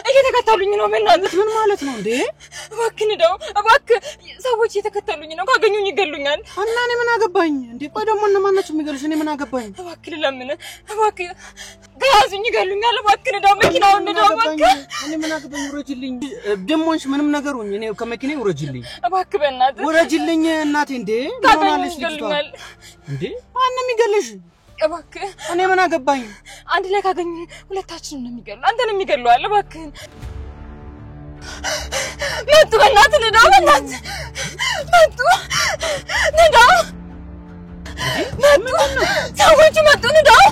እየተከታሉኝ ነው በእናትህ ምን ማለት ነው እንዴ እባክህ እንደው እባክህ ሰዎች እየተከታሉኝ ነው ካገኙኝ ይገሉኛል እና እኔ ምን አገባኝ እንዴ ቆይ ደግሞ እነማን ናቸው የሚገሉሽ እኔ ምን አገባኝ እባክህ ለምን እባክህ ጋዙኝ ይገሉኛል እባክህ እንደው መኪናው እንደው እባክህ እኔ ምን አገባኝ ወረጅልኝ ደሞንሽ ምንም ነገር ሆኝ እኔ ከመኪናው ወረጅልኝ እባክህ በእናትህ ወረጅልኝ እናቴ እንዴ ምን ይገሉኛል እንዴ ማን የሚገልሽ እባክህ እኔ ምን አገባኝ አንድ ላይ ካገኙ ሁለታችንን ነው የሚገሉ አንተን የሚገሉ አለ እባክህ መጡ በእናትህ እንደው በእናትህ መጡ ሰዎች መጡ እንደው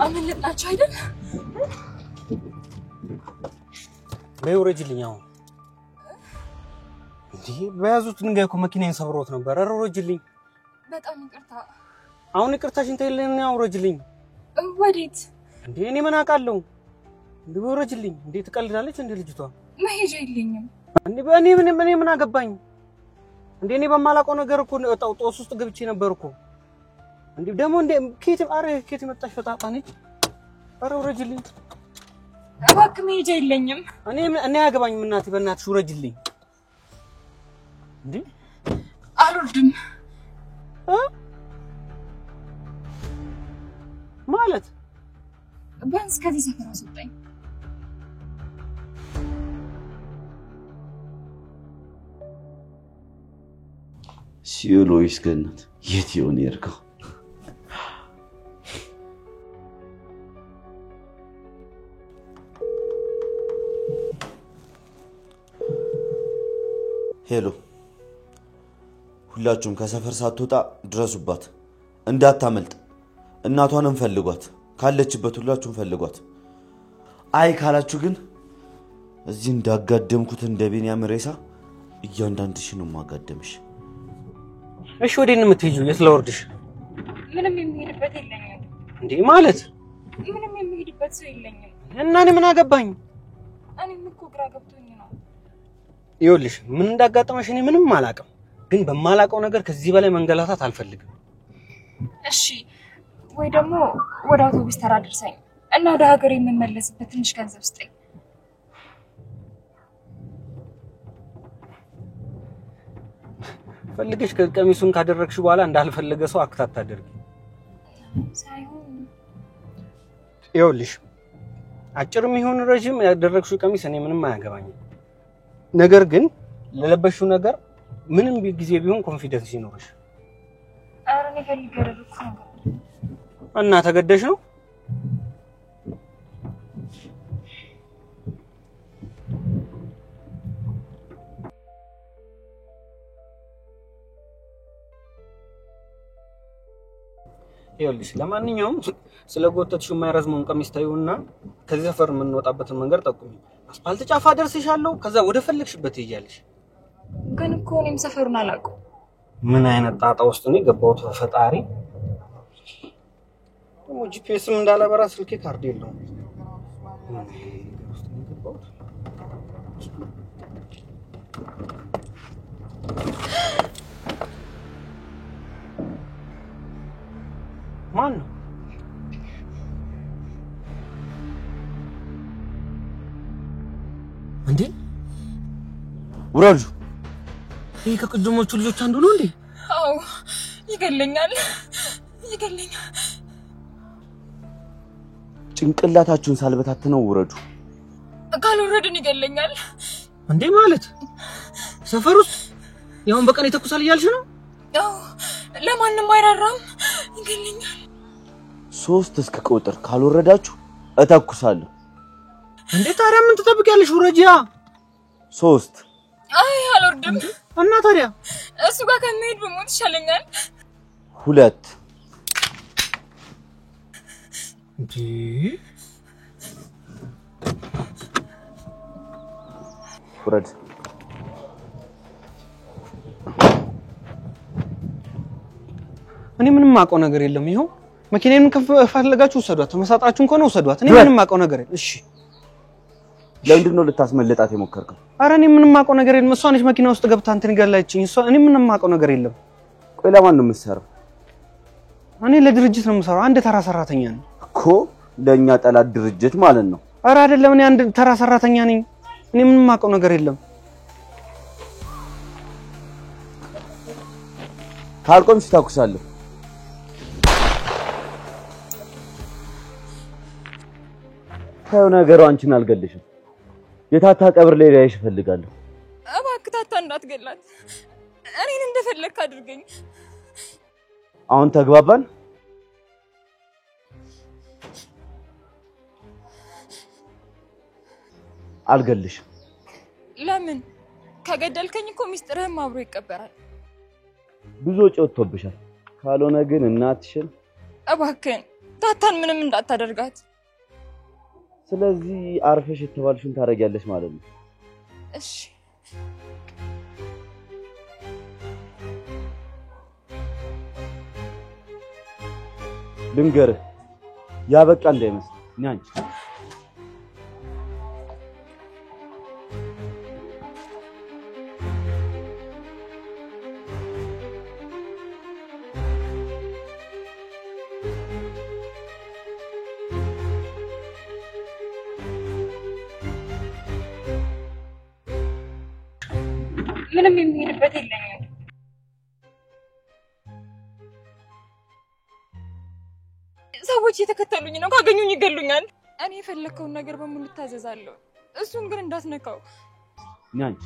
አመለጥናቸው አይደል በውረጅልኝ አሁን እንዴ በያዙት ድንጋይ እኮ መኪናዬን ሰብሮት ነበር አረረጅልኝ በጣም ይቅርታ አሁን ይቅርታሽን ተይልኝ አውረጅልኝ ወዴት እንዴ እኔ ምን አውቃለሁ እንዴ በውረጅልኝ እንዴ ትቀልዳለች እንዴ ልጅቷ መሄጃ የለኝም እንዴ በእኔ ምን አገባኝ እንዴ እኔ በማላውቀው ነገር እኮ ጦስ ውስጥ ገብቼ ነበርኩ እንዴ ደሞ እንዴ ኬት መጣሽ ፈጣጣነች አረ ወረጅልኝ እባክህ መሄጃ የለኝም እኔ አገባኝም እናቴ በእናትሽ ወረጅልኝ እንዴ አልወርድም ማለት ቢያንስ ከዚህ ሰፈር አስወጣኝ ሲዮሎይስ ገነት የት ይሆን የርካው ሄሎ ሁላችሁም ከሰፈር ሳትወጣ ድረሱባት እንዳታመልጥ እናቷንም ፈልጓት ካለችበት ሁላችሁም ፈልጓት አይ ካላችሁ ግን እዚህ እንዳጋደምኩት እንደ ቤንያም ሬሳ እያንዳንድሽ ነው ማጋደምሽ እሺ ወዴት ነው የምትሄጂው የስላወርድሽ ምንም የሚሄድበት የለኝም እንዴ ማለት ምንም የሚሄድበት ሰው የለኝም እና እኔ ምን አገባኝ እኔም እኮ ግራ ገብቶኝ ነው ይኸውልሽ ምን እንዳጋጠመሽ እኔ ምንም አላውቅም ግን በማላውቀው ነገር ከዚህ በላይ መንገላታት አልፈልግም እሺ ወይ ደግሞ ወደ አውቶቡስ ተራ ድርሰኝ እና ወደ ሀገር የምመለስበት ትንሽ ገንዘብ ስጠኝ ፈልገሽ ቀሚሱን ካደረግሽ በኋላ እንዳልፈለገ ሰው አክታት ታደርጊ ሳይሆን ይኸውልሽ አጭርም ይሁን ረጅም ያደረግሽው ቀሚስ እኔ ምንም አያገባኝም ነገር ግን ለለበሽው ነገር ምንም ጊዜ ቢሆን ኮንፊደንስ ይኖርሽ አረኔ ፈልገረው እና ተገደሽ ነው ይኸውልሽ ለማንኛውም ስለጎተትሽው የማይረዝመውን ቀሚስ ታዩና ከዚህ ሰፈር ምን ወጣበትን መንገድ ጠቁሚ አስፋልት ጫፍ አደርስሻለሁ ከዛ ወደ ፈለግሽበት ይያለሽ ግን እኮ እኔም ሰፈሩን አላውቀው ምን አይነት ጣጣ ውስጥ ነው የገባሁት ፈጣሪ ደግሞ ጂፒኤስም እንዳላበራ ስልኬ ካርድ የለውም ማን ነው እንዴ ወራጁ ይሄ ከቅድሞቹ ልጆች አንዱ ነው እንዴ አው ይገለኛል ጭንቅላታችሁን ሳልበታተነው ወረዱ ካልወረድን ይገለኛል እንዴ ማለት ሰፈሩስ ያውን በቀን ይተኩሳል ይያልሽ ነው አዎ ለማንንም አይራራም ይገለኛል 3 እስከ ቁጥር ካልወረዳችሁ እተኩሳለሁ እንዴ ታዲያ ምን ትጠብቂያለሽ ወረጂያ 3 አይ አልወርድም እና ታዲያ እሱ ጋር ከመሄድ በሞት ይሻለኛል 2 እንዴ ወረድ እኔ ምንም ማቀው ነገር የለም ይሄው መኪናዬን ከፈለጋችሁ ወሰዷት ተመሳጣችሁ እንኳን ወሰዷት እኔ ምንም ማቀው ነገር የለም እሺ ለምንድን ነው ልታስመልጣት የሞከርከው አረ እኔ ምንም ማቀው ነገር የለም እሷ ነች መኪና ውስጥ ገብታ እንትን ይገላልችኝ እሷ እኔ ምንም ማቀው ነገር የለም ቆይ ለማን ነው የምትሰራው እኔ ለድርጅት ነው የምሰራው አንድ ተራ ሰራተኛ ነኝ እኮ ለኛ ጠላት ድርጅት ማለት ነው አረ አይደለም እኔ አንድ ተራ ሰራተኛ ነኝ እኔ ምንም ማቀው ነገር የለም ካልቆም ሲታኩሳለሁ ታው ነገሩ አንቺን አልገልሽም የታታ ቀብር ላይ ያይሽ ፈልጋለሁ እባክህ ታታ እንዳትገላት እኔን እንደፈለክ አድርገኝ አሁን ተግባባን አልገልሽም ለምን ከገደልከኝ እኮ ሚስጥርህም አብሮ ይቀበራል ብዙ ጮቶብሻል ካልሆነ ግን እናትሽን እባክህ ታታን ምንም እንዳታደርጋት ስለዚህ አርፈሽ የተባልሽን ታረጋለሽ ማለት ነው እሺ ልንገርህ ያበቃ እንዳይመስል ኛንቺ ምንም የሚሄድበት የለኝም ሰዎች እየተከተሉኝ ነው ካገኙኝ ይገሉኛል እኔ የፈለከውን ነገር በሙሉ ታዘዛለሁ እሱን ግን እንዳትነካው ኛንቺ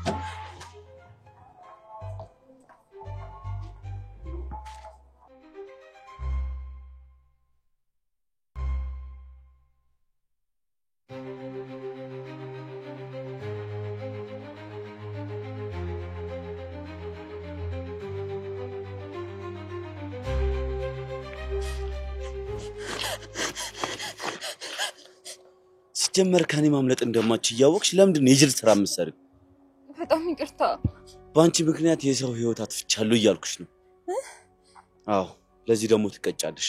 ጀመር ከኔ ማምለጥ እንደማች ያወቅሽ ለምንድን ነው የጅል ስራ መስሪው በጣም ይቅርታ ባንቺ ምክንያት የሰው ህይወት አጥፍቻለሁ እያልኩሽ ነው አዎ ለዚህ ደግሞ ትቀጫለሽ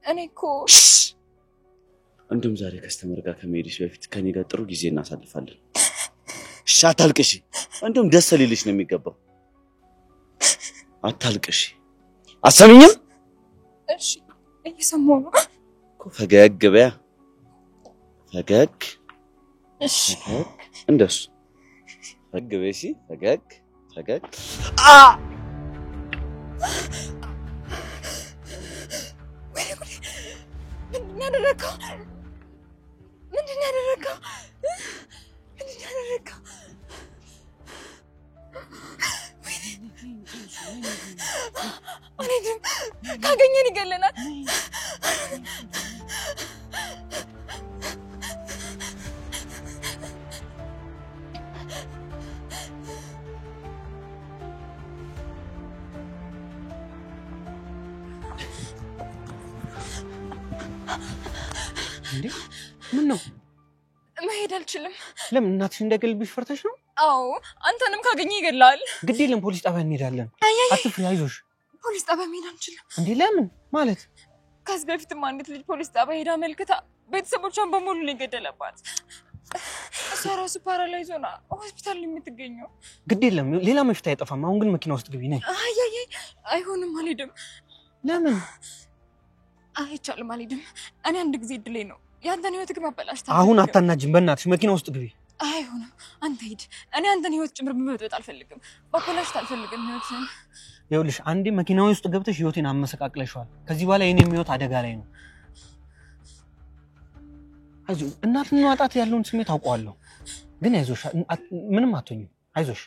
እኔ እኮ እንደም ዛሬ ከስተመር ጋር ከመሄድሽ በፊት ከኔ ጋር ጥሩ ጊዜ እናሳልፋለን አታልቅሽ እንደም ደስ ሊልሽ ነው የሚገባው አታልቅሽ አሰሚኝም እሺ እየሰማሁ ነው እኮ ፈገግ በያ ፈገግ እሺ እንደሱ ፈገግ በሺ ፈገግ ፈገግ ምንድን ያደረከው ካገኘን ይገለናል እንዴ ምን ነው መሄድ አልችልም ለምን እናትሽ እንደገልብሽ ፈርተሽ ነው አዎ አንተንም ካገኘ ይገላል ግድ የለም ፖሊስ ጣቢያ እንሄዳለን አትፍሪ አይዞሽ ፖሊስ ጣቢያ መሄድ አንችልም እንዴ ለምን ማለት ከዚህ በፊትም አንዲት ልጅ ፖሊስ ጣቢያ ሄዳ መልክታ ቤተሰቦቿን በሙሉ ነው የገደለባት እሷ ራሱ ፓራላይዝ ሆና ሆስፒታል የምትገኘው ግድ የለም ሌላ መፍታ አይጠፋም አሁን ግን መኪና ውስጥ ግቢ ነይ አይ አይሆንም አልሄድም ለምን አይቻልም አልሄድም እኔ አንድ ጊዜ እድሌ ነው ያንተን ህይወት ግን ማበላሽታ አሁን አታናጅም በእናትሽ መኪና ውስጥ ግቢ አይሆንም አንተ ሂድ እኔ አንተን ህይወት ጭምር መበጥበጥ አልፈልግም ማበላሽታ አልፈልግም ህይወትን ይኸውልሽ አንዴ መኪናው ውስጥ ገብተሽ ህይወቴን አመሰቃቅለሽዋል ከዚህ በኋላ የኔም ህይወት አደጋ ላይ ነው አይዞ እናትን ማጣት ያለውን ስሜት አውቀዋለሁ ግን አይዞሽ ምንም አትሆኝም አይዞሽ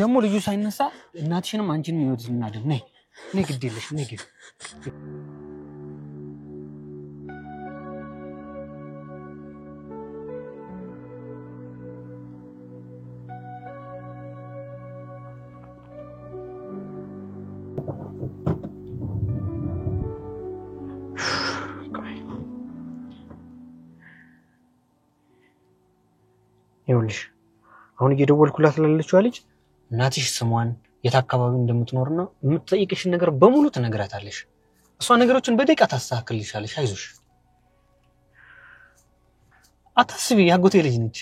ደግሞ ልጁ ሳይነሳ እናትሽንም አንቺንም ይወድሽ እናድን ነይ ግድ የለሽ ነይ ግድ ይኸውልሽ አሁን እየደወልኩላት ላለችው ልጅ እናትሽ ስሟን የት አካባቢ እንደምትኖርና የምትጠይቅሽን ነገር በሙሉ ትነግራታለሽ እሷ ነገሮችን በደቂቃ ታስተካክልልሻለሽ አይዞሽ አታስቢ ያጎቴ ልጅ ነች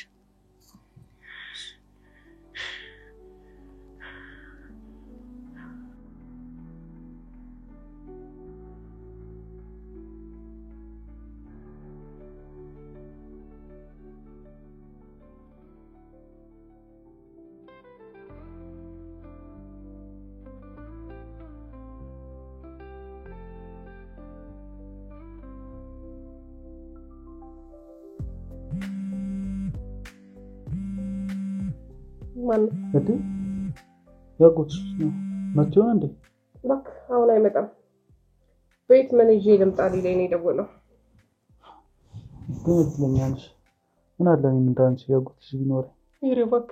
ማን እዲ ያጎትሽ ነው መጥቶ እንዴ ባክ አሁን አይመጣም ቤት ምን ይዤ ልምጣ ሊለኝ ነው የደወለው ግን እድለኛለሽ ምን አለ እኔ ምን ታንቺ ያጎትሽ ቢኖር ይሬ ባክ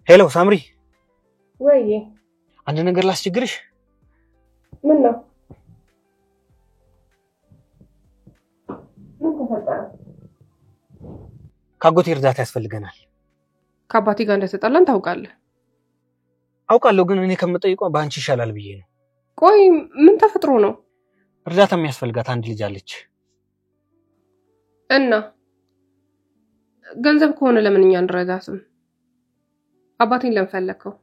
ሄሎ ሳምሪ ወይዬ አንድ ነገር ላስቸግርሽ ምን ነው ካጎቴ እርዳታ ያስፈልገናል ከአባቴ ጋር እንደተጣላን ታውቃለህ አውቃለሁ ግን እኔ ከመጠይቀው ባንቺ ይሻላል ብዬ ነው ቆይ ምን ተፈጥሮ ነው እርዳታ የሚያስፈልጋት አንድ ልጅ አለች እና ገንዘብ ከሆነ ለምን እኛ እንረዳትም አባቴን ለምፈለከው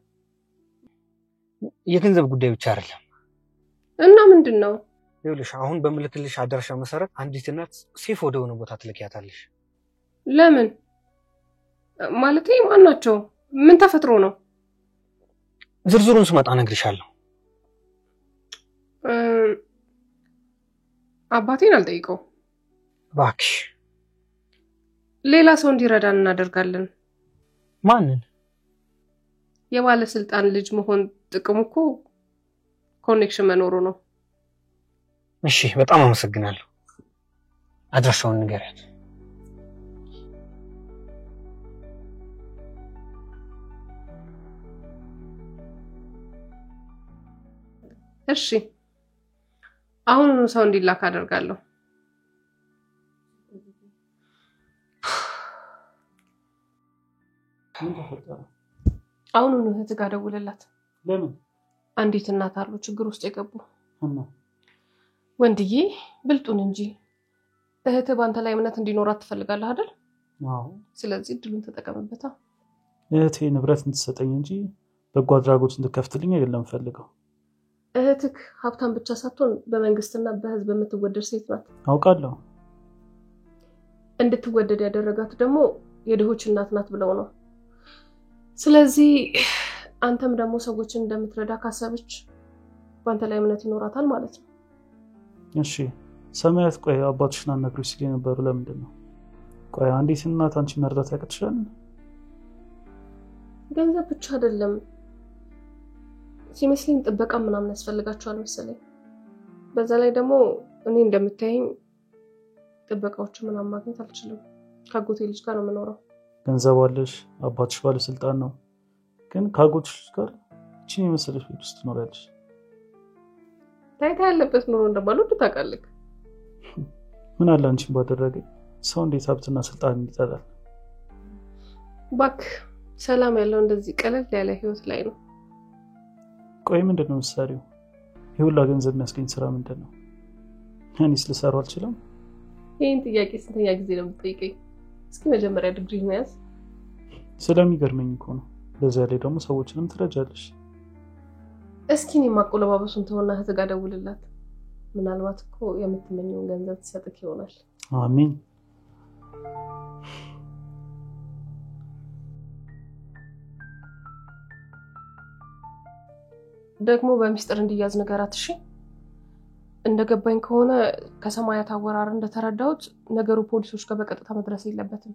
የገንዘብ ጉዳይ ብቻ አይደለም እና ምንድነው ይኸውልሽ አሁን በመልክልሽ አድራሻ መሰረት አንዲት እናት ሴፍ ወደ ሆነ ቦታ ትልኪያታለሽ ለምን ማለቴ ማናቸው ምን ተፈጥሮ ነው ዝርዝሩን ስመጣ ነግርሻለሁ አባቴን አልጠይቀው ባክሽ ሌላ ሰው እንዲረዳን እናደርጋለን ማንን የባለስልጣን ልጅ መሆን ጥቅሙ እኮ ኮኔክሽን መኖሩ ነው እሺ በጣም አመሰግናለሁ አድራሻውን ንገሪያት እሺ አሁን ነው ሰው እንዲላክ አደርጋለሁ ምን ተፈጠረ አሁን ነው ተጋደውለላት ለምን አንዲት እናት አሉ ችግር ውስጥ የገቡ እና ወንድዬ ብልጡን እንጂ እህት ባንተ ላይ እምነት እንዲኖራት ትፈልጋለህ አይደል አዎ ስለዚህ ድሉን ተጠቀምበታ እህቴ ንብረት እንድትሰጠኝ እንጂ በጎ አድራጎት እንድከፍትልኝ አይደለም ፈልገው እህትክ ሀብታም ብቻ ሳትሆን በመንግስትና በህዝብ የምትወደድ ሴት ናት አውቃለሁ እንድትወደድ ያደረጋት ደግሞ የድሆች እናት ናት ብለው ነው ስለዚህ አንተም ደግሞ ሰዎችን እንደምትረዳ ካሰበች ባንተ ላይ እምነት ይኖራታል ማለት ነው እሺ ሰማያት ቆይ አባትሽና ነግሩሽ ሲል ነበር ለምንድን ነው ቆይ አንዲት እናት አንቺ መርዳት ያቅትሻል ገንዘብ ብቻ አይደለም ሲመስልኝ ጥበቃ ምናምን ያስፈልጋቸዋል መሰለኝ በዛ ላይ ደግሞ እኔ እንደምታየኝ ጥበቃዎች ምናምን ማግኘት አልችልም ካጎቴ ልጅ ጋር ነው የምኖረው ገንዘብ አለሽ አባትሽ ባለስልጣን ነው ግን ካጎትሽ ጋር እቺ የመሰለሽ ቤት ውስጥ ትኖሪያለሽ ታይታ ያለበት ኑሮ እንደማልወድ ታውቃለህ ምን አለ አንቺን ባደረገ ሰው እንዴት ሀብትና ስልጣን ይጠላል ባክ ሰላም ያለው እንደዚህ ቀለል ያለ ህይወት ላይ ነው ቆይ ምንድነው ምሳሌው ይሁላ ገንዘብ የሚያስገኝ ስራ ምንድነው እኔስ ልሰራው አልችልም ይሄን ጥያቄ ስንተኛ ጊዜ ነው የምትጠይቀኝ እስኪ መጀመሪያ ዲግሪ መያዝ ስለሚገርመኝ እኮ ነው በዛ ላይ ደግሞ ሰዎችንም ትረጃለሽ እስኪ እኔ ማቆለባበሱን ተወና ተጋደውልላት ምናልባት እኮ የምትመኘውን ገንዘብ ትሰጥክ ይሆናል አሜን ደግሞ በሚስጥር እንዲያዝ ነገራት እሺ እንደገባኝ ከሆነ ከሰማያት አወራር እንደተረዳሁት ነገሩ ፖሊሶች ጋር በቀጥታ መድረስ የለበትም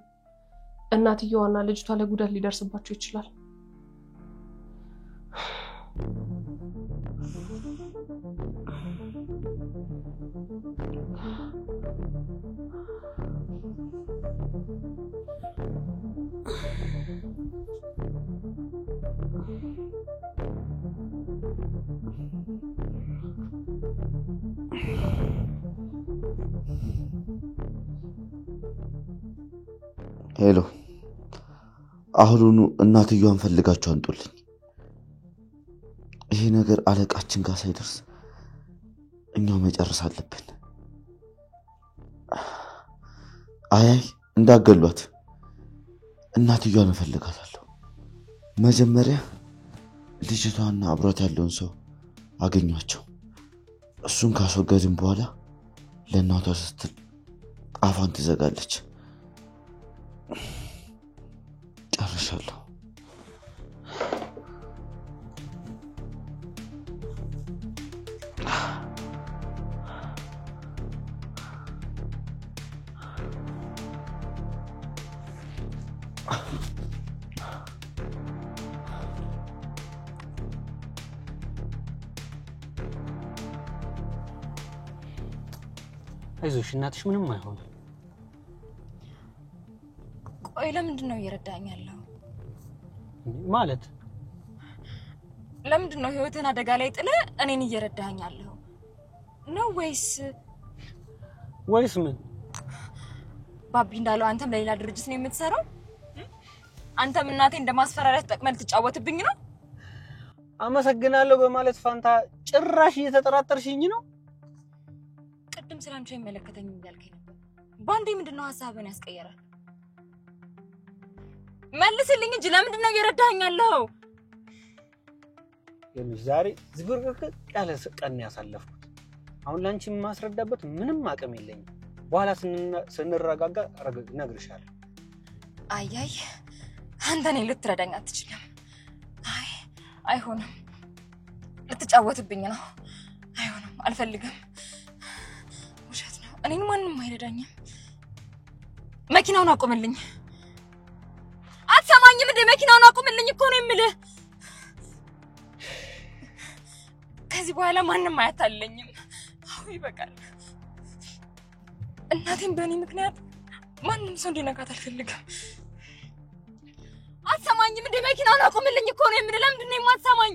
እናትየዋና ልጅቷ ላይ ጉዳት ሊደርስባቸው ይችላል ሄሎ አሁኑኑ እናትየዋን ፈልጋችሁ አንጡልኝ ይሄ ነገር አለቃችን ጋር ሳይደርስ እኛው መጨረስ አለብን አይ እንዳገሏት እናትየዋን ፈልጋታለሁ መጀመሪያ ልጅቷና አብሯት ያለውን ሰው አገኛቸው እሱን ካስወገድን በኋላ ለእናቷ ስትል አፋን ትዘጋለች ጨርሻለሁ አይዞሽ እናትሽ ምንም አይሆን ቆይ ለምንድን ነው እየረዳኝ ያለው ማለት ለምንድን ነው ህይወትን አደጋ ላይ ጥለ እኔን እየረዳኝ ያለው ነው ወይስ ምን ባቢ እንዳለው አንተም ለሌላ ድርጅት ነው የምትሰራው አንተም እናቴን እንደማስፈራራት ተጠቅመህ ትጫወትብኝ ነው አመሰግናለሁ በማለት ፋንታ ጭራሽ እየተጠራጠርሽኝ ነው ቅድም ስላንቺ የሚመለከተኝ እንዳልከኝ ነበር ባንዴ ምንድነው ሐሳብን ያስቀየረ መልስልኝ እንጂ ለምንድን ነው እየረዳኝ ያለው ዛሬ ዝብርቅርቅ ያለ ቀን ያሳለፍኩት አሁን ላንቺ ማስረዳበት ምንም አቅም የለኝም በኋላ ስንረጋጋ ነግርሻለሁ አይ አንተ ነኝ ልትረዳኝ አትችልም አይሆንም ልትጫወትብኝ ነው አይሆንም አልፈልግም ውሸት ነው እኔን ማንንም አይረዳኝም መኪናውን አቁምልኝ አትሰማኝም እንደ መኪናውን አቁምልኝ እኮ ነው የምልህ ከዚህ በኋላ ማንንም አያታለኝም አው ይበቃል እናቴን በእኔ ምክንያት ማንንም ሰው እንዲነካት አልፈልግም አትሰማኝም እንደ መኪናውን አቁምልኝ እኮ ነው የምልህ ለምንድን ነው የማትሰማኝ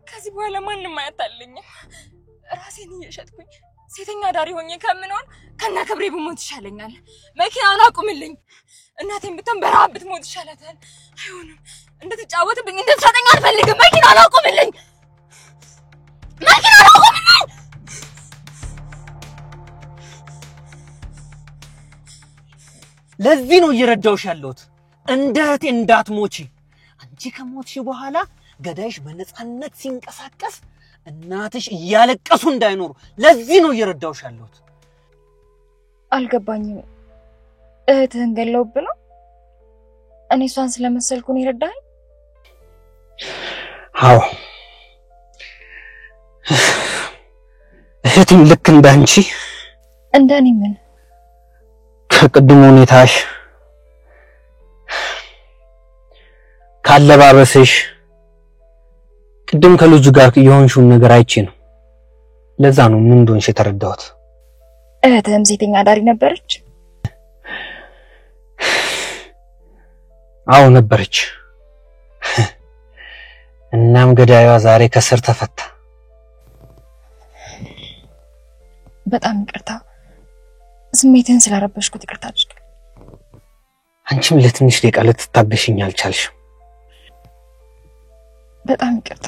ከዚህ በኋላ ማንንም አያታለኝም ራሴን እየሸጥኩኝ ሴተኛ ዳሪ ሆኜ ከምኖር ከና ክብሬ ብሞት ይሻለኛል መኪናውን አቁምልኝ እናቴን ብትም በረሃብ ብትሞት ይሻላታል አይሆንም እንድትጫወትብኝ እንድትሰጠኝ አልፈልግም መኪናውን አቁምልኝ ለዚህ ነው እየረዳውሽ ያለሁት እንደህቴ እንዳትሞቺ አንቺ ከሞትሽ በኋላ ገዳይሽ በነፃነት ሲንቀሳቀስ እናትሽ እያለቀሱ እንዳይኖሩ ለዚህ ነው እየረዳውሽ ያለሁት አልገባኝም እህትህን ገለውብህ ነው እኔ እሷን ስለመሰልኩ ነው ይረዳኝ አዎ እህትም ልክ እንዳንቺ እንደኔ ምን ከቅድሙ ሁኔታሽ ካለባበስሽ ቅድም ከልጁ ጋር የሆንሽውን ነገር አይቼ ነው ለዛ ነው ምን እንደሆንሽ የተረዳሁት እህትህም ሴተኛ ዳሪ ነበረች አዎ ነበረች እናም ገዳይዋ ዛሬ ከስር ተፈታ በጣም ይቅርታ ስሜትን ስላረበሽኩት ይቅርታ አድርግ አንቺም ለትንሽ ደቂቃ ልትታገሽኝ አልቻልሽም በጣም ይቅርታ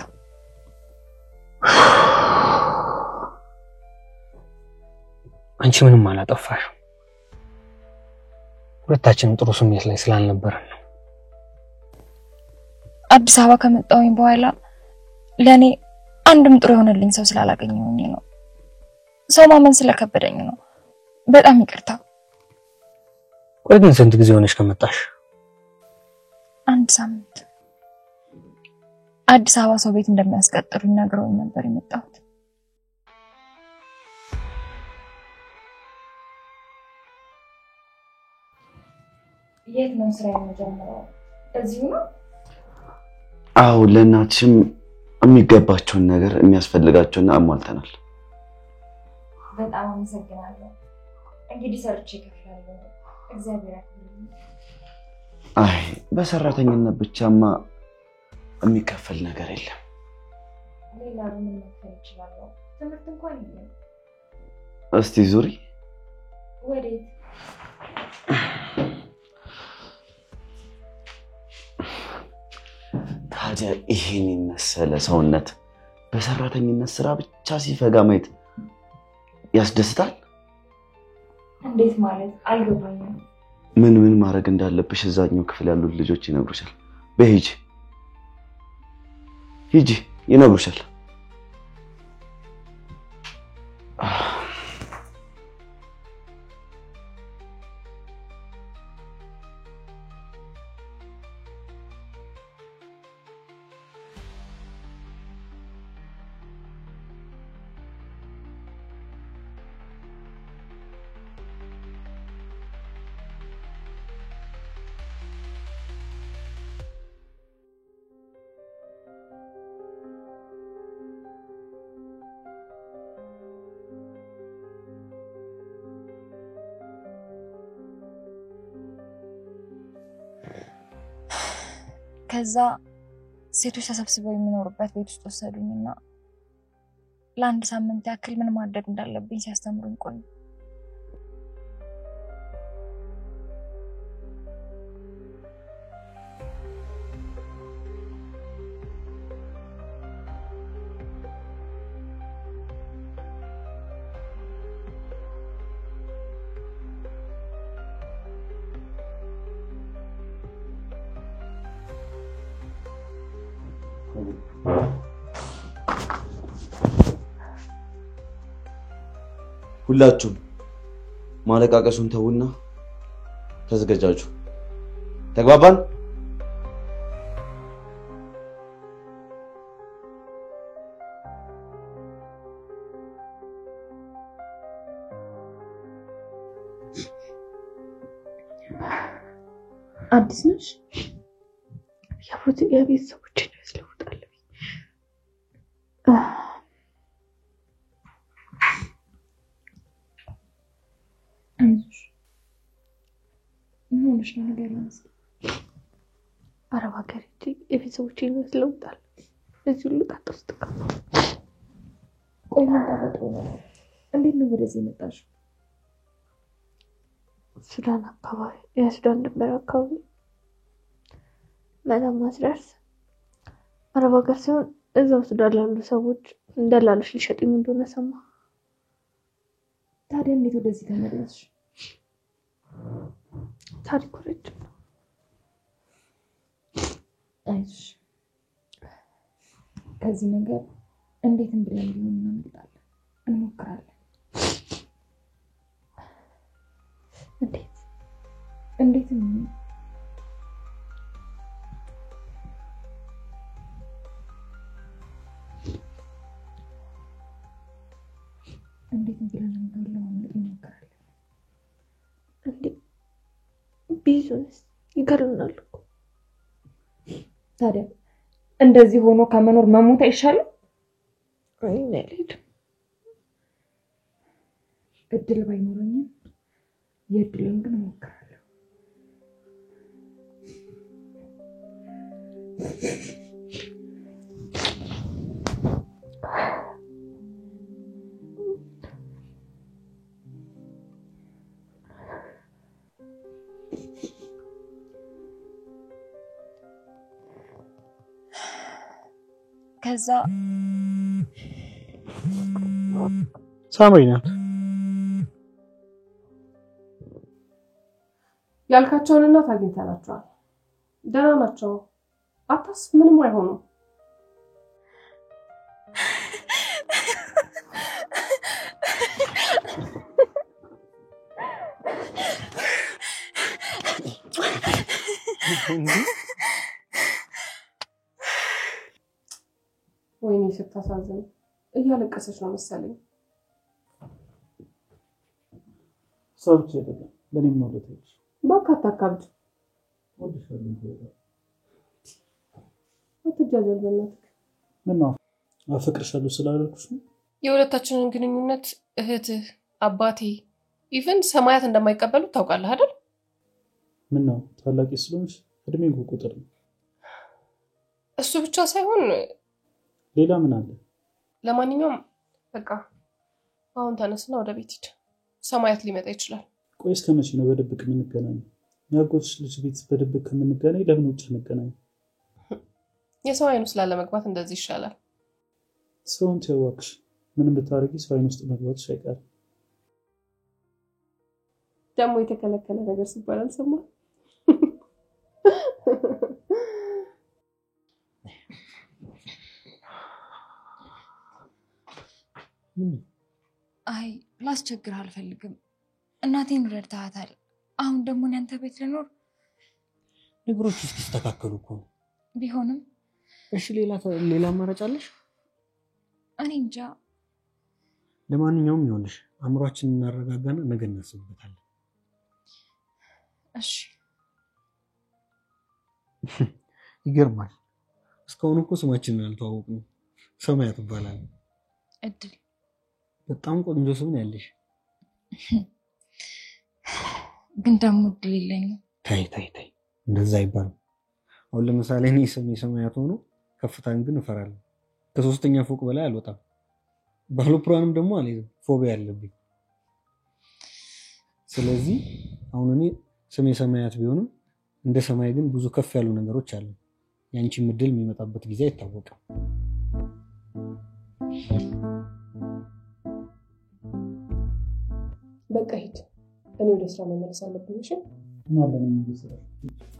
አንቺ ምንም አላጠፋሽ ሁለታችንም ጥሩ ስሜት ላይ ስላልነበረን ነው አዲስ አበባ ከመጣሁኝ በኋላ ለኔ አንድም ጥሩ የሆነልኝ ሰው ስላላገኘሁኝ ነው ሰው ማመን ስለከበደኝ ነው በጣም ይቅርታ ቆይ ግን ስንት ጊዜ ሆነሽ ከመጣሽ አንድ ሳምንት አዲስ አበባ ሰው ቤት እንደሚያስቀጥሩኝ ነግረውኝ ነበር የመጣሁት። የት ነው ስራ የምጀምረው? እዚሁ ነው? አዎ ለእናትሽም የሚገባቸውን ነገር የሚያስፈልጋቸውን አሟልተናል። በጣም አመሰግናለሁ። እንግዲህ ሰርቼ እከፍላለሁ። እግዚአብሔር ያክብርልኝ። አይ በሰራተኝነት ብቻማ የሚከፈል ነገር የለም። ሌላ ምን መክፈል እችላለሁ? ትምህርት እንኳን የለም። እስቲ ዙሪ። ወዴት? ታዲያ ይሄን መሰለ ሰውነት በሰራተኝነት ስራ ብቻ ሲፈጋ ማየት ያስደስታል? እንዴት ማለት አልገባኝም። ምን ማድረግ እንዳለብሽ እዛኛው ክፍል ያሉት ልጆች ይነግሩሻል። በሂጂ ይነግሩሻል። ከዛ ሴቶች ተሰብስበው የሚኖሩበት ቤት ውስጥ ወሰዱኝና ለአንድ ሳምንት ያክል ምን ማድረግ እንዳለብኝ ሲያስተምሩኝ ቆዩ። ሁላችሁም ማለቃቀሱን ተውና ተዘጋጁ። ተግባባን? አዲስ ነሽ? የቤት ሰዎችን ያስለውጣል። ምንሽ ነው ነገር ነው? አረብ ሀገር የቤት ሰዎችን ያስለውጣል። እዚህ ሁሉ ጣጣ ውስጥ ቆይ ምን ታፈጥሮ ነው? እንዴት ነው ወደዚህ መጣሽ? ሱዳን አካባቢ የሱዳን ድንበር አካባቢ ማስደርስ አረብ ሀገር ሲሆን እዛው ሱዳን ላሉ ሰዎች እንደላሉሽ ሊሸጡኝ እንደሆነ ሰማ። ታዲያ እንዴት ወደዚህ ተመለስሽ? ታሪኩ ረጅም ነው። አይሽ ከዚህ ነገር እንዴትም ብለን ሊሆን እናመጣለን፣ እንሞክራለን። እንዴት ብለን ለማምለጥ እንሞክራለን። ቢዙንስ ይገርምናል እኮ። ታዲያ እንደዚህ ሆኖ ከመኖር መሞት አይሻልም? አይኔልድ እድል ባይኖረኝም የእድልን ግን እሞክራለሁ። ከዛ ሳምሪ ናት ያልካቸውን እናት አግኝተናቸዋል። ደህና ናቸው። አታስብ፣ ምንም አይሆኑም። ወይኔ ስታሳዝን እያለቀሰች ነው መሰለኝ። ሰብቼ አይደለም ለኔም ነው ለተች ባካታ ካብድ አትጃጃል በእናትህ። ምን ነው አፈቅርሻለሁ ስላልኩሽ ነው? የሁለታችንን ግንኙነት እህትህ፣ አባቴ ኢቭን ሰማያት እንደማይቀበሉት ታውቃለህ አይደል? ምን ነው ታላቂ ስለሆንሽ እድሜ ቁጥር ነው። እሱ ብቻ ሳይሆን ሌላ ምን አለ? ለማንኛውም በቃ አሁን ተነስና ወደ ቤት ሂድ። ሰማያት ሊመጣ ይችላል። ቆይ እስከ መቼ ነው በድብቅ የምንገናኘው? ያጎትሽ ልጅ ቤት በድብቅ ከምንገናኝ ለምን ውጭ እንገናኝ? የሰው አይኑ ስላለ መግባት እንደዚህ ይሻላል። ሰውን ተዋክሽ ምንም ብታረጊ ሰው አይን ውስጥ መግባትሽ አይቀርም። ደግሞ የተከለከለ ነገር ሲባል አልሰማህ? አይ ላስቸግርህ አልፈልግም። እናቴን ረድተሃታል። አሁን ደግሞ ያንተ ቤት ልኖር ነገሮች እስኪስተካከሉ እኮ ቢሆንም እሺ ሌላ አማራጭ አለሽ? እኔ እንጃ። ለማንኛውም ይኸውልሽ አእምሯችንን እናረጋጋና ነገ እናስብበታለን። እሺ። ይገርማል። እስካሁን እኮ ስማችንን አልተዋወቅንም። ሰማያት ይባላል። እድል በጣም ቆንጆ ስም ነው ያለሽ። ግን ደግሞ እድል የለኝም። ታይ እንደዛ አይባልም። አሁን ለምሳሌ እኔ ስሜ ሰማያት ሆኖ ከፍታን ግን እፈራለሁ። ከ3ኛ ፎቅ በላይ አልወጣም። ባለፕላንም ደግሞ አልይዝም፣ ፎቢያ አለብኝ። ስለዚህ አሁን እኔ ስሜ ሰማያት ቢሆንም እንደ ሰማይ ግን ብዙ ከፍ ያሉ ነገሮች አሉ። ያንቺ ምድል የሚመጣበት ጊዜ አይታወቅም። በቃ ሂድ። እኔ ወደ ስራ መመለስ አለብኝ። እሺ እና ለምን ይመስላል?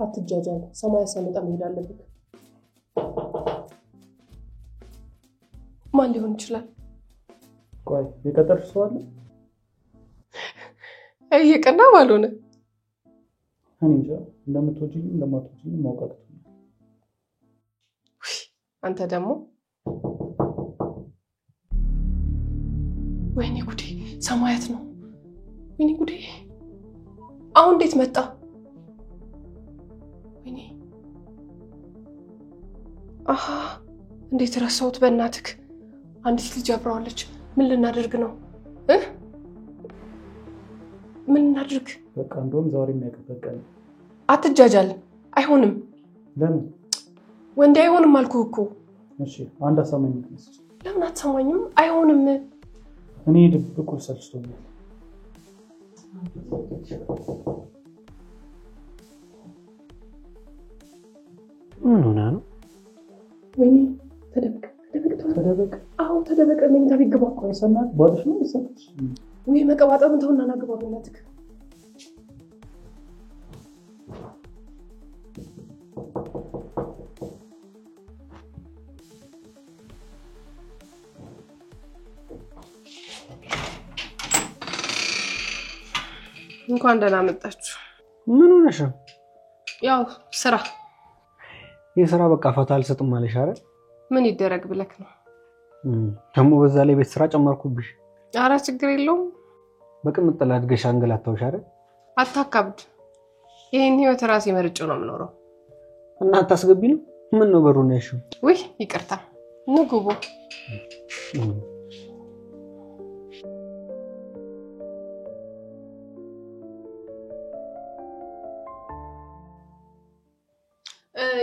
አትጃጃል። ሰማያት ሳይመጣ መሄድ አለብኝ። ማን ሊሆን ይችላል? ቆይ የቀጠርሽ ሰው አለ? እየቀና ባልሆነ እኔ እንጃ እንደምትወጂኝ እንደማትወጂኝ ማውቃት። አንተ ደግሞ ወይኔ ጉዴ ሰማያት ነው። ወይኔ ጉዴ አሁን እንዴት መጣ? ወይኔ አሃ እንዴት ረሳሁት በእናትህ። አንዲት ልጅ አብራዋለች። ምን ልናደርግ ነው? ምን እናድርግ? በቃ እንደውም ዛሬ የሚያቀበቀ አትጃጃል። አይሆንም። ለምን ወንድ አይሆንም አልኩህ እኮ። እሺ አንድ አሳማኝ ምክንያት። ለምን አትሰማኝም? አይሆንም። እኔ ድብቁ ሰልችቶኛል። ምን ሆነ ነው? ወይኔ ተደበቅ። አዎ ተደበቅ። መኝታ ቤት ግባ። ቆይ ሰማያት ባልሽ ነው ይሰጥሽ ወይ መቀባጠሩን ተውና ና ግባ በእናትህ። እንኳን ደህና መጣችሁ። ምን ሆነሽ ነው? ያው ስራ የስራ በቃ ፈታ አልሰጥም አለሽ አይደል? ምን ይደረግ ብለክ ነው? ደግሞ በዛ ላይ ቤት ስራ ጨመርኩብሽ። ኧረ ችግር የለውም። በቅምጥል አድገሽ አንገላታውሽ አይደል? አታካብድ። ይሄን ህይወት ራሴ መርጬ ነው የምኖረው። እና አታስገቢ ነው? ምን ነው በሩን ያሽው? ውይ ይቅርታ። ንግቡ።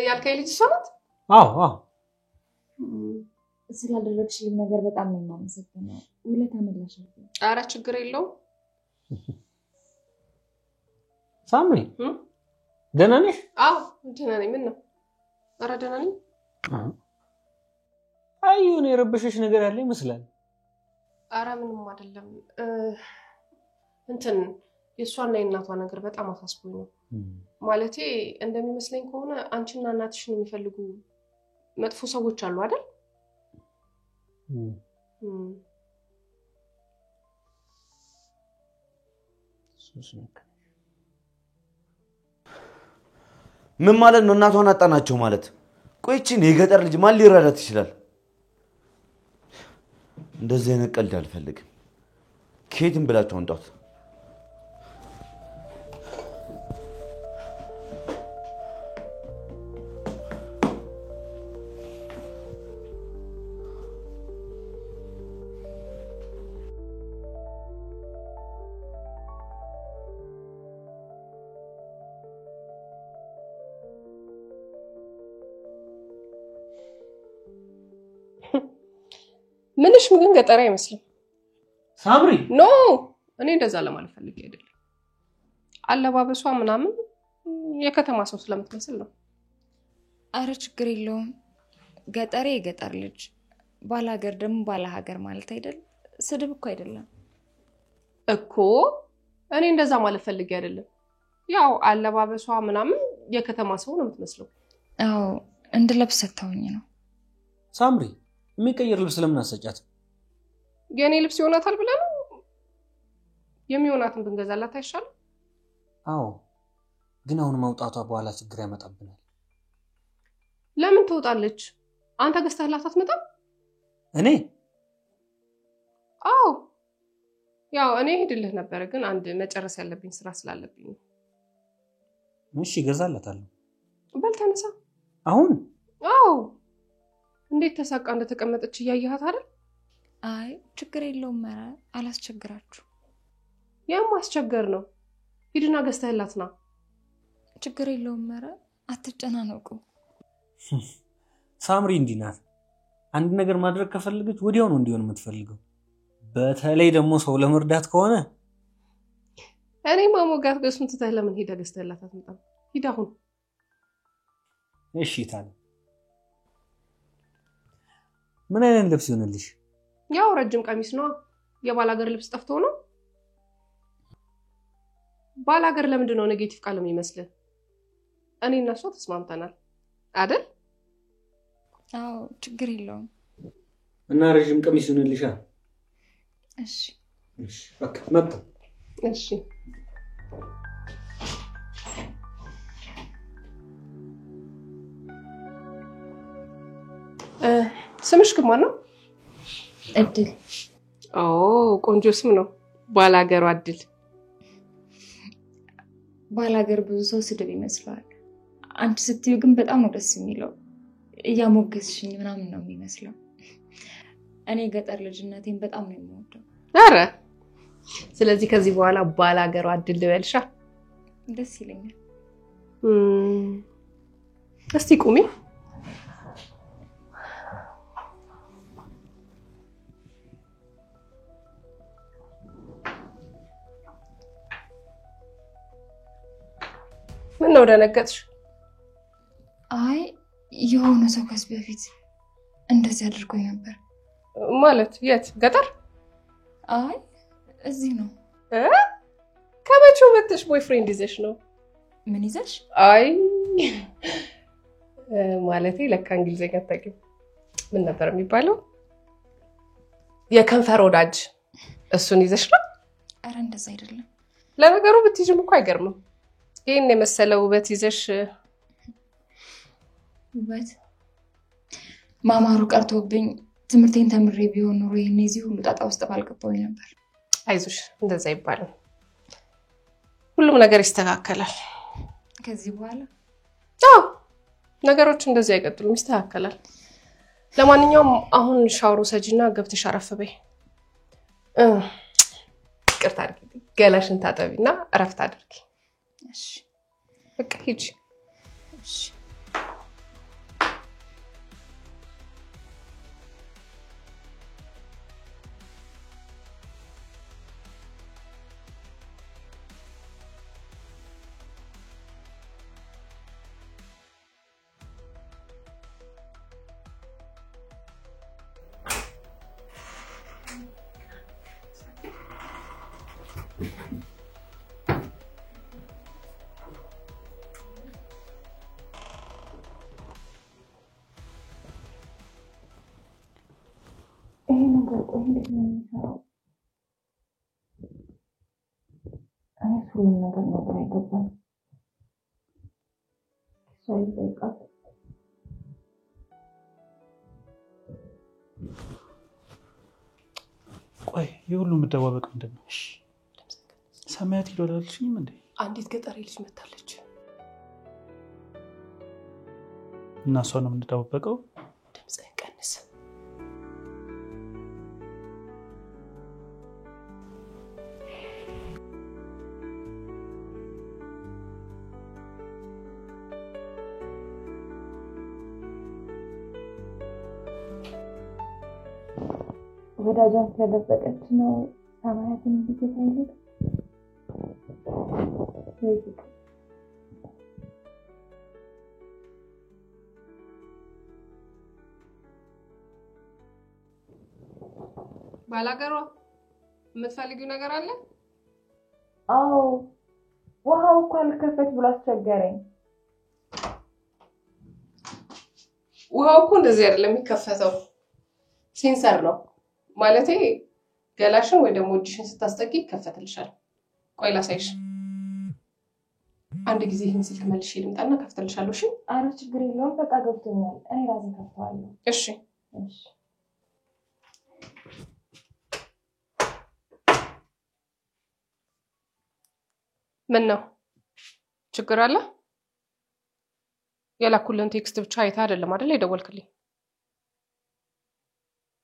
ያልከኝ ልጅ ሰማት? አዎ ስላደረግሽልኝ ነገር በጣም ነው የማመሰግነው። ውለታ መላሽ አለብኝ። ኧረ ችግር የለውም። ሳሚ ደህና ነሽ? አዎ ደህና ነኝ። ምን ነው? ኧረ ደህና ነኝ። አይ የሆነ የረበሸሽ ነገር ያለ ይመስላል። ኧረ ምንም አይደለም። እንትን የእሷና የእናቷ ነገር በጣም አሳስቦኝ ነው። ማለቴ እንደሚመስለኝ ከሆነ አንቺና እናትሽን የሚፈልጉ መጥፎ ሰዎች አሉ አይደል? ምን ማለት ነው? እናቷን አጣናቸው ማለት? ቆይችን የገጠር ልጅ ማን ሊረዳት ይችላል? እንደዚህ አይነት ቀልድ አልፈልግም። ከየትም ብላችሁ አንጧት። ምንሽ ግን ገጠር አይመስልም ሳምሪ። ኖ እኔ እንደዛ ለማለት ፈልጌ አይደለም። አለባበሷ ምናምን የከተማ ሰው ስለምትመስል ነው። አረ ችግር የለውም። ገጠሬ የገጠር ልጅ ባላገር ደግሞ ባላሀገር ማለት አይደል? ስድብ እኮ አይደለም እኮ። እኔ እንደዛ ማለት ፈልጌ አይደለም። ያው አለባበሷ ምናምን የከተማ ሰው ነው የምትመስለው። አዎ እንድለብስ ሰጥተውኝ ነው። ሳምሪ የሚቀየር ልብስ ለምን አሰጫት? የኔ ልብስ ይሆናታል ብለህ ነው? የሚሆናትን ብንገዛላት አይሻልም? አዎ ግን አሁን መውጣቷ በኋላ ችግር ያመጣብናል። ለምን ትወጣለች? አንተ ገዝተህላት አትመጣም? እኔ? አዎ ያው እኔ ሄድልህ ነበር ግን አንድ መጨረስ ያለብኝ ስራ ስላለብኝ ነው። እሺ እገዛላታለሁ። በል ተነሳ። አሁን? አዎ እንዴት ተሳቃ እንደተቀመጠች እያየሃት አይደል? አይ ችግር የለውም። ኧረ አላስቸግራችሁ። ያም ማስቸገር ነው። ሂድና ገዝተህላት ና። ችግር የለውም። ኧረ አትጨናነቁ። ሳምሪ እንዲህ ናት። አንድ ነገር ማድረግ ከፈለገች ወዲያው ነው እንዲሆን የምትፈልገው። በተለይ ደግሞ ሰው ለመርዳት ከሆነ እኔ ማሞጋት ገሱን ትተህ ለምን ሄዳ ገዝተህላት አትመጣም? ሂድ አሁን። እሺ ታዲያ ምን አይነት ልብስ ይሆንልሽ? ያው ረጅም ቀሚስ ነው። የባላገር ልብስ ጠፍቶ ነው? ባላገር ለምንድን ነው ኔጌቲቭ ቃል የሚመስልህ? እኔ እና እሷ ተስማምተናል አይደል? አዎ ችግር የለውም። እና ረጅም ቀሚስ ይሆንልሻል? እሺ እሺ በቃ መጣ። እሺ ስምሽ ግን ማን ነው? እድል። ኦ ቆንጆ ስም ነው። ባላገሩ እድል። ባላገር ብዙ ሰው ስድብ ይመስላል። አንቺ ስትዩ ግን በጣም ነው ደስ የሚለው። እያሞገስሽኝ ምናምን ነው የሚመስለው። እኔ ገጠር ልጅነቴን በጣም ነው የምወደው። አረ ስለዚህ ከዚህ በኋላ ባላገሩ እድል ልበልሻ? ደስ ይለኛል። እስቲ ቁሚ። ምን ነው ደነገጥሽ? አይ የሆነ ሰው ከዚህ በፊት እንደዚህ አድርጎኝ ነበር። ማለት የት? ገጠር? አይ እዚህ ነው። ከመቼው መጥተሽ ቦይፍሬንድ ይዘሽ ነው? ምን ይዘሽ? አይ ማለቴ ለካ እንግሊዘኛ አታውቂም። ምን ነበር የሚባለው? የከንፈር ወዳጅ እሱን ይዘሽ ነው? አረ እንደዛ አይደለም። ለነገሩ ብትይዥም እኮ አይገርምም። ይሄን የመሰለው ውበት ይዘሽ ውበት ማማሩ ቀርቶብኝ ትምህርቴን ተምሬ ቢሆን ኖሮ ይሄን እዚህ ሁሉ ጣጣ ውስጥ ባልገባሁኝ ነበር። አይዞሽ እንደዛ ይባላል። ሁሉም ነገር ይስተካከላል ከዚህ በኋላ። አዎ ነገሮች እንደዚህ አይቀጥሉም፣ ይስተካከላል። ለማንኛውም አሁን ሻወር ወሰጂና ገብተሽ አረፍ በይ። ይቅርታ አድርጊ፣ ገላሽን ታጠቢና እረፍት አድርጊ። እሺ በቃ ሂጂ። እሺ ሁሉም ነገር ነው አይገባም። ሰው ይጠይቃል። የሁሉ መደባበቅ ምንድነው? ሰማያት ይሏልሽኝም እንዴ? አንዲት ገጠሬ ልጅ መታለች እና እሷ ነው የምንደባበቀው? ድምጽህን ቀንስ። ወዳጇን ስለደበቀች ነው ሰማያትን እንድትፈልግ ባላገሯ የምትፈልጊው ነገር አለ? አዎ ውሃው እኮ አልከፈት ብሎ አስቸገረኝ። ውሃው እኮ እንደዚህ አይደለም የሚከፈተው፣ ሴንሰር ነው ማለቴ ገላሽን ወይ ደግሞ እጅሽን ስታስጠቂ ይከፈትልሻል። ቆይ ላሳይሽ። አንድ ጊዜ ይሄን ስልክ መልሼ ልምጣና ከፍተልሻለሁ። እሺ? አረ ችግር የለውም በቃ ገብቶኛል። እኔ ራሴ ከፍተዋለሁ። እሺ እሺ። ምን ነው ችግር አለ? የላኩልን ቴክስት ብቻ አይታ አይደለም አይደል የደወልክልኝ?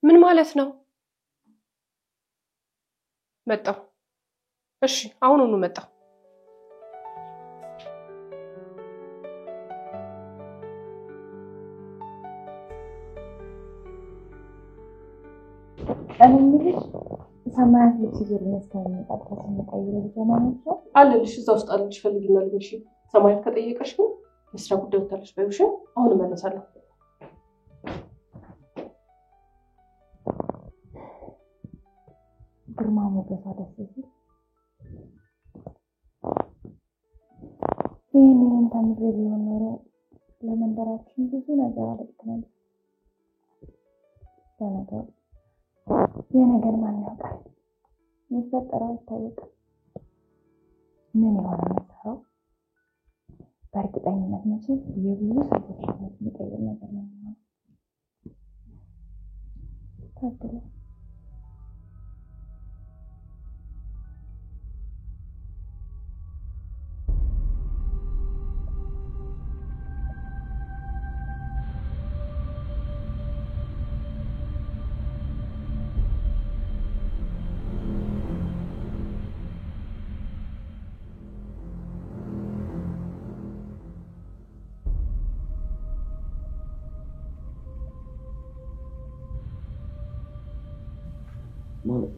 ምን ማለት ነው? መጣው። እሺ አሁኑኑ መጣው። እኔ የምልሽ ሰማያት ልብስ ይዞልኝ እስከሚመጣ ድረስ እንቀይረው ጀማነው አለልሽ እዛ ውስጥ አለልሽ ፈልጊና ልበሽ። ሰማያት ከጠየቀሽ ግን የስራ ጉዳይ ወጣለሽ በይውሽ። አሁን እመለሳለሁ። ግርማ ሞገሷ ደስ ሲል ይህንን ተምሬ ቢሆን ኖሮ ለመንደራችን ብዙ ነገር አደርግ ነበር። ለነገሩ የነገር ማን ያውቃል? የሚፈጠረው አይታወቅም። ምን ይሆናል መሰራው? በእርግጠኝነት መቼም የብዙ ሰዎች ህይወት የሚቀይር ነገር ነው የሚሆነው። ታድሎ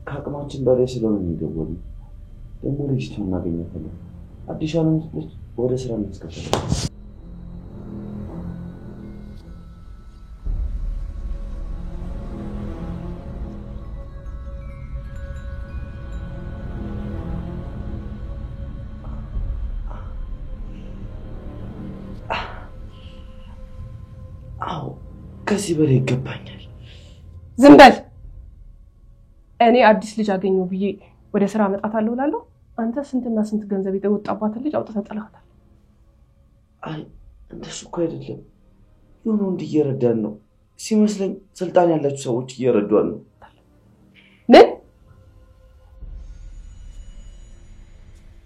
ከአቅማችን በላይ ስለሆነ የሚደወሉ ደግሞ ልጅቱን እናገኛታለን። አዲስ አመት ልጅ ወደ ስራ እናስገባለን። አዎ ከዚህ በላይ ይገባኛል። ዝም በል። እኔ አዲስ ልጅ አገኘው ብዬ ወደ ስራ መጣታለሁ እላለሁ። አንተ ስንትና ስንት ገንዘብ የተወጣባትን ልጅ አውጥተህ ጥለሃታል። አይ እንደሱ እኮ አይደለም። የሆነ እንዲየረዳን ነው ሲመስለኝ። ስልጣን ያላችሁ ሰዎች እየረዷን ነው። ምን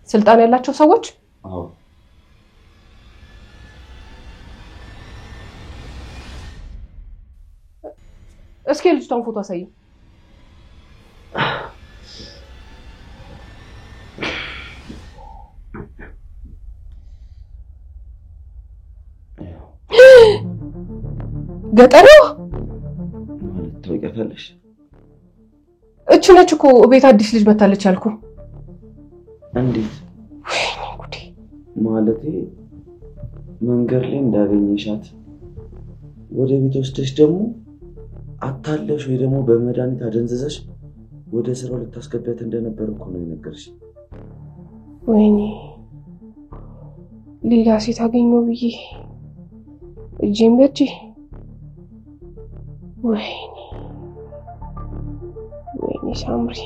ስልጣን ያላቸው ሰዎች? አዎ እስኪ ልጅቷን ፎቶ አሳይ። ገጠሬው ማለት ታውቂያታለሽ? እቺ ነች እኮ ቤት አዲስ ልጅ መታለች አልኩ። እንዴት? ወይኔ ጉዴ! ማለቴ መንገድ ላይ እንዳገኘሻት ወደ ቤት ወስደሽ ደግሞ አታለሽ ወይ ደግሞ በመድኃኒት አደንዝዘሽ ወደ ስራው ልታስገቢያት እንደነበር እኮ ነው የነገርሽ። ወይኔ ሌላ ሴት አገኘው ብዬ እጄን በእጄ። ወይኔ ሳምሪ።